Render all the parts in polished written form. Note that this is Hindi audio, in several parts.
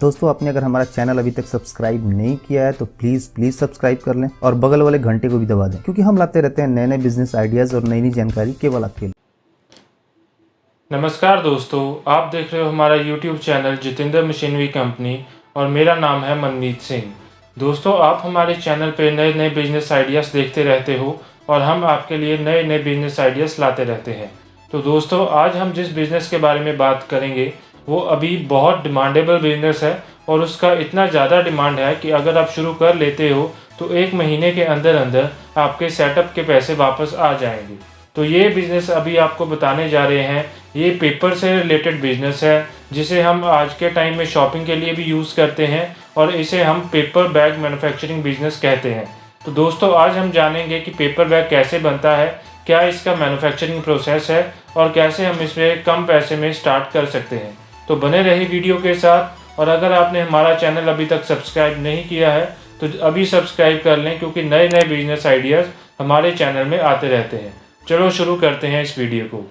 दोस्तों, आपने अगर हमारा चैनल अभी तक सब्सक्राइब नहीं किया है तो प्लीज़ सब्सक्राइब कर लें और बगल वाले घंटे को भी दबा दें, क्योंकि हम लाते रहते हैं नए नए बिजनेस आइडियाज़ और नई नई जानकारी केवल आपके लिए। नमस्कार दोस्तों, आप देख रहे हो हमारा YouTube channel Jitendra machinery company और मेरा नाम है मनमीत सिंह। दोस्तों, आप हमारे चैनल पे नए नए बिजनेस आइडियाज़ देखते रहते हो और हम आपके लिए नए नए बिजनेस आइडियाज़ लाते रहते हैं। तो दोस्तों, आज हम जिस बिज़नेस के बारे में बात करेंगे वो अभी बहुत डिमांडेबल बिज़नेस है और उसका इतना ज़्यादा डिमांड है कि अगर आप शुरू कर लेते हो तो 1 महीने के अंदर अंदर आपके सेटअप के पैसे वापस आ जाएंगे। तो ये बिज़नेस अभी आपको बताने जा रहे हैं। ये पेपर से रिलेटेड बिज़नेस है जिसे हम आज के टाइम में शॉपिंग के लिए भी यूज़ करते हैं और इसे हम पेपर बैग मैन्युफैक्चरिंग बिज़नेस कहते हैं। तो दोस्तों, आज हम जानेंगे कि पेपर बैग कैसे बनता है, क्या इसका मैन्युफैक्चरिंग प्रोसेस है और कैसे हम इसमें कम पैसे में स्टार्ट कर सकते हैं। तो बने रहिए वीडियो के साथ। और अगर आपने हमारा चैनल अभी तक सब्सक्राइब नहीं किया है तो अभी सब्सक्राइब कर लें, क्योंकि नए नए बिजनेस आइडियाज़ हमारे चैनल में आते रहते हैं। चलो शुरू करते हैं इस वीडियो को।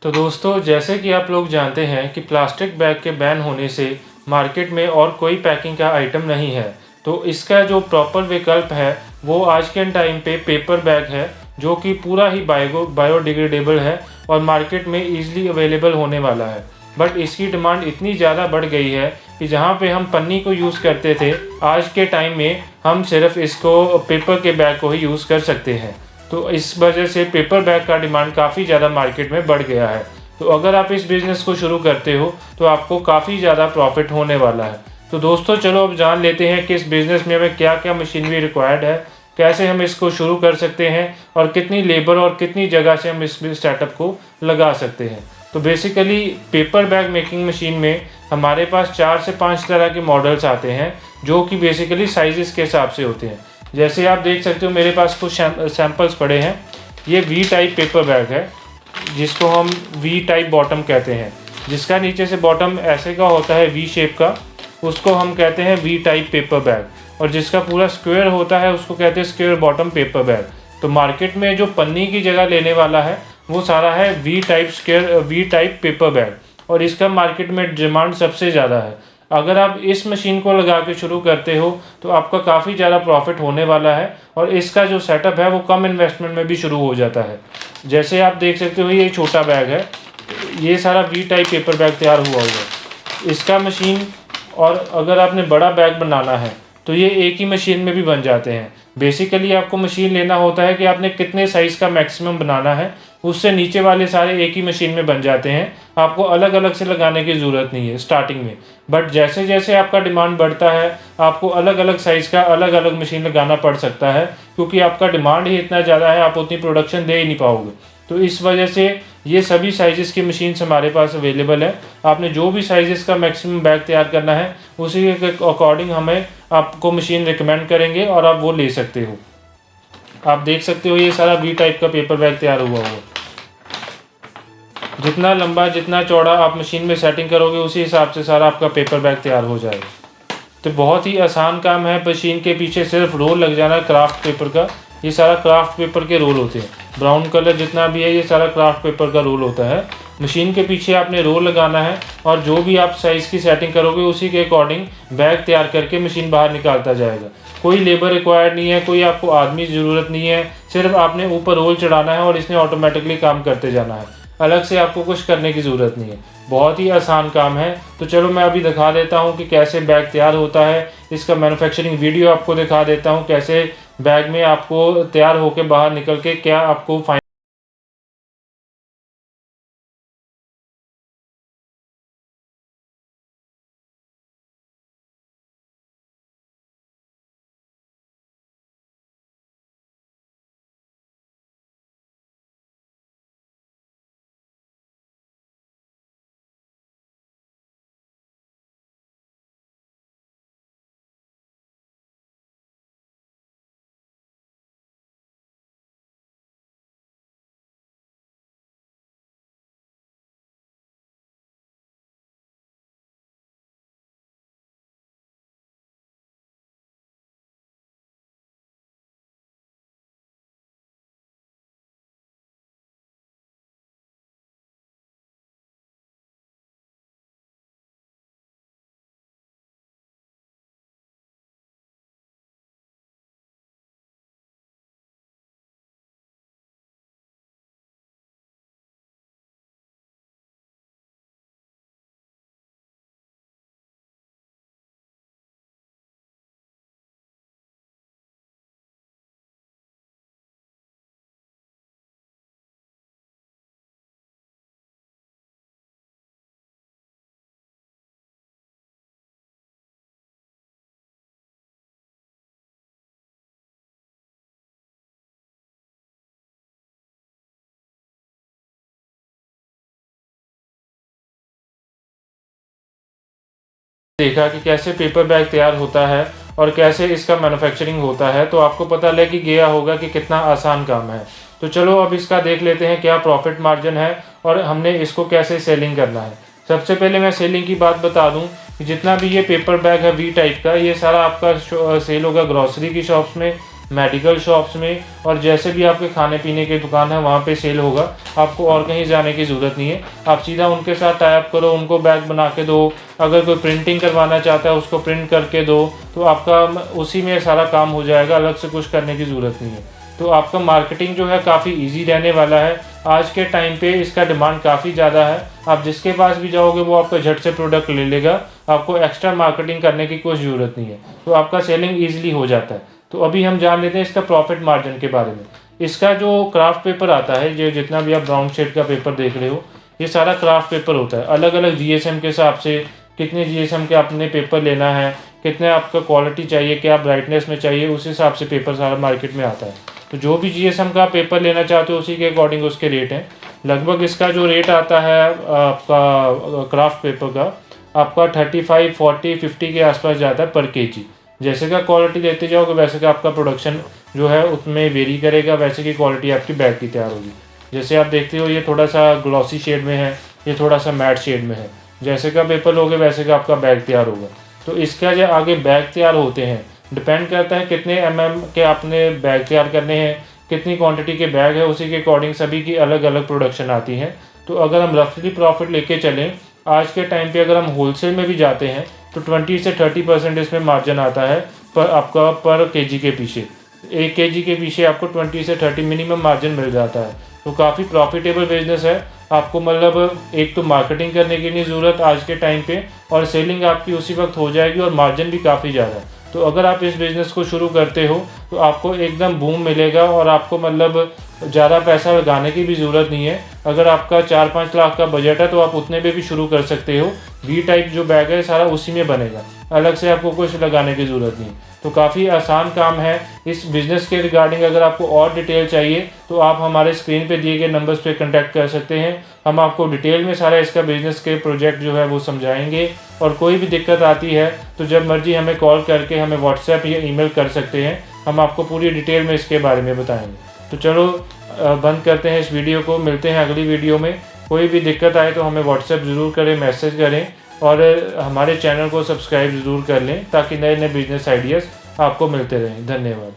तो दोस्तों, जैसे कि आप लोग जानते हैं कि प्लास्टिक बैग के बैन होने से मार्केट में और कोई पैकिंग का आइटम नहीं है। तो इसका जो प्रॉपर विकल्प है वो आज के टाइम पे पेपर बैग है, जो कि पूरा ही बायोडिग्रेडेबल है और मार्केट में ईजिली अवेलेबल होने वाला है। बट इसकी डिमांड इतनी ज़्यादा बढ़ गई है कि जहाँ पे हम पन्नी को यूज़ करते थे, आज के टाइम में हम सिर्फ इसको पेपर के बैग को ही यूज़ कर सकते हैं। तो इस वजह से पेपर बैग का डिमांड काफ़ी ज़्यादा मार्केट में बढ़ गया है। तो अगर आप इस बिज़नेस को शुरू करते हो तो आपको काफ़ी ज़्यादा प्रॉफिट होने वाला है। तो दोस्तों, चलो अब जान लेते हैं कि इस बिज़नेस में हमें क्या क्या मशीनरी रिक्वायर्ड है, कैसे हम इसको शुरू कर सकते हैं और कितनी लेबर और कितनी जगह से हम इस सेटअप को लगा सकते हैं। तो basically paper bag making machine में हमारे पास 4 से 5 तरह के मॉडल्स आते हैं, जो कि बेसिकली साइज़ के हिसाब से होते हैं। जैसे आप देख सकते हो, मेरे पास कुछ सैंपल्स पड़े हैं। ये वी टाइप पेपर बैग है, जिसको हम वी टाइप बॉटम कहते हैं। जिसका नीचे से बॉटम ऐसे का होता है वी शेप का, उसको हम कहते हैं वी टाइप पेपर बैग। और जिसका पूरा स्क्वायर होता है उसको कहते हैं स्क्वायर बॉटम पेपर बैग। तो मार्केट में जो पन्नी की जगह लेने वाला है वो सारा है वी टाइप पेपर बैग, और इसका मार्केट में डिमांड सबसे ज़्यादा है। अगर आप इस मशीन को लगा के शुरू करते हो तो आपका काफ़ी ज़्यादा प्रॉफिट होने वाला है और इसका जो सेटअप है वो कम इन्वेस्टमेंट में भी शुरू हो जाता है। जैसे आप देख सकते हो, ये छोटा बैग है, ये सारा वी टाइप पेपर बैग तैयार हुआ है इसका मशीन। और अगर आपने बड़ा बैग बनाना है तो ये एक ही मशीन में भी बन जाते हैं। बेसिकली आपको मशीन लेना होता है कि आपने कितने साइज़ का मैक्सिमम बनाना है, उससे नीचे वाले सारे एक ही मशीन में बन जाते हैं। आपको अलग अलग से लगाने की ज़रूरत नहीं है स्टार्टिंग में। बट जैसे जैसे आपका डिमांड बढ़ता है आपको अलग अलग साइज़ का अलग अलग मशीन लगाना पड़ सकता है, क्योंकि आपका डिमांड ही इतना ज़्यादा है, आप उतनी प्रोडक्शन दे ही नहीं पाओगे। तो इस वजह से ये सभी साइज़ की मशीन्स हमारे पास अवेलेबल है। आपने जो भी साइज़ का मैक्सिमम बैग तैयार करना है उसी के अकॉर्डिंग हमें आपको मशीन रिकमेंड करेंगे और आप वो ले सकते हो। आप देख सकते हो, ये सारा वी टाइप का पेपर बैग तैयार हुआ है। जितना लंबा जितना चौड़ा आप मशीन में सेटिंग करोगे उसी हिसाब से सारा आपका पेपर बैग तैयार हो जाएगा। तो बहुत ही आसान काम है। मशीन के पीछे सिर्फ रोल लग जाना है क्राफ्ट पेपर का। ये सारा क्राफ्ट पेपर के रोल होते हैं। ब्राउन कलर जितना भी है ये सारा क्राफ्ट पेपर का रोल होता है। मशीन के पीछे आपने रोल लगाना है और जो भी आप साइज़ की सेटिंग करोगे उसी के अकॉर्डिंग बैग तैयार करके मशीन बाहर निकालता जाएगा। कोई लेबर रिक्वायर्ड नहीं है, कोई आपको आदमी की ज़रूरत नहीं है। सिर्फ आपने ऊपर रोल चढ़ाना है और इसने ऑटोमेटिकली काम करते जाना है। अलग से आपको कुछ करने की ज़रूरत नहीं है। बहुत ही आसान काम है। तो चलो मैं अभी दिखा देता हूँ कि कैसे बैग तैयार होता है। इसका मैन्युफैक्चरिंग वीडियो आपको दिखा देता हूँ, कैसे बैग में आपको तैयार होकर बाहर निकल के क्या आपको देखा कि कैसे पेपर बैग तैयार होता है और कैसे इसका मैन्युफैक्चरिंग होता है, तो आपको पता लग गया होगा कि कितना आसान काम है। तो चलो अब इसका देख लेते हैं क्या प्रॉफिट मार्जिन है और हमने इसको कैसे सेलिंग करना है। सबसे पहले मैं सेलिंग की बात बता दूं कि जितना भी ये पेपर बैग है वी टाइप का, ये सारा आपका सेल होगा ग्रॉसरी की शॉप्स में, मेडिकल शॉप्स में, और जैसे भी आपके खाने पीने की दुकान है वहाँ पे सेल होगा। आपको और कहीं जाने की ज़रूरत नहीं है, आप सीधा उनके साथ टाई अप करो, उनको बैग बना के दो। अगर कोई प्रिंटिंग करवाना चाहता है उसको प्रिंट करके दो, तो आपका उसी में सारा काम हो जाएगा, अलग से कुछ करने की ज़रूरत नहीं है। तो आपका मार्केटिंग जो है काफ़ी ईजी रहने वाला है। आज के टाइम पे इसका डिमांड काफ़ी ज़्यादा है, आप जिसके पास भी जाओगे वो आपका झट से प्रोडक्ट ले लेगा, आपको एक्स्ट्रा मार्केटिंग करने की कोई ज़रूरत नहीं है, तो आपका सेलिंग ईजिली हो जाता है। तो अभी हम जान लेते हैं इसका प्रॉफिट मार्जिन के बारे में। इसका जो क्राफ्ट पेपर आता है, जो जितना भी आप ब्राउन शेड का पेपर देख रहे हो, ये सारा क्राफ्ट पेपर होता है। अलग अलग जीएसएम के हिसाब से कितने जीएसएम के आपने पेपर लेना है, कितने आपका क्वालिटी चाहिए, क्या ब्राइटनेस में चाहिए, उस हिसाब से पेपर सारा मार्केट में आता है। तो जो भी जीएसएम का पेपर लेना चाहते हो उसी के अकॉर्डिंग उसके रेट हैं। लगभग इसका जो रेट आता है आपका क्राफ्ट पेपर का, आपका 35, 40, 50 के आसपास जाता है पर केजी। जैसे का क्वालिटी देते जाओगे वैसे का आपका प्रोडक्शन जो है उसमें वेरी करेगा, वैसे की क्वालिटी आपकी बैग की तैयार होगी। जैसे आप देखते हो ये थोड़ा सा ग्लॉसी शेड में है, ये थोड़ा सा मैट शेड में है। जैसे का पेपर लोगे वैसे का आपका बैग तैयार होगा। तो इसका जो आगे बैग तैयार होते हैं डिपेंड करता है कितने mm के आपने बैग तैयार करने हैं, कितनी क्वांटिटी के बैग है, उसी के अकॉर्डिंग सभी की अलग अलग प्रोडक्शन आती है। तो अगर हम रफली प्रॉफिट लेके चलें आज के टाइम पे, अगर हम होलसेल में भी जाते हैं तो 20 से 30% इसमें मार्जिन आता है पर आपका पर केजी के पीछे। 1 केजी के पीछे आपको 20 से 30 मिनिमम मार्जिन मिल जाता है। तो काफ़ी प्रॉफिटेबल बिजनेस है। आपको मतलब एक तो मार्केटिंग करने की नहीं ज़रूरत आज के टाइम पे, और सेलिंग आपकी उसी वक्त हो जाएगी और मार्जिन भी काफ़ी ज़्यादा है। तो अगर आप इस बिज़नेस को शुरू करते हो तो आपको एकदम बूम मिलेगा और आपको मतलब ज़्यादा पैसा लगाने की भी ज़रूरत नहीं है। अगर आपका 4-5 लाख का बजट है तो आप उतने में भी शुरू कर सकते हो। वी टाइप जो बैग है सारा उसी में बनेगा, अलग से आपको कुछ लगाने की ज़रूरत नहीं। तो काफ़ी आसान काम है। इस बिज़नेस के रिगार्डिंग अगर आपको और डिटेल चाहिए तो आप हमारे स्क्रीन पे दिए गए नंबर्स पे कांटेक्ट कर सकते हैं। हम आपको डिटेल में सारा इसका बिज़नेस के प्रोजेक्ट जो है वो समझाएंगे, और कोई भी दिक्कत आती है तो जब मर्जी हमें कॉल करके हमें व्हाट्सएप या ईमेल कर सकते हैं, हम आपको पूरी डिटेल में इसके बारे में बताएंगे। तो चलो बंद करते हैं इस वीडियो को, मिलते हैं अगली वीडियो में। कोई भी दिक्कत आए तो हमें व्हाट्सएप ज़रूर करें, मैसेज करें, और हमारे चैनल को सब्सक्राइब ज़रूर कर लें ताकि नए नए बिजनेस आइडियाज़ आपको मिलते रहें। धन्यवाद।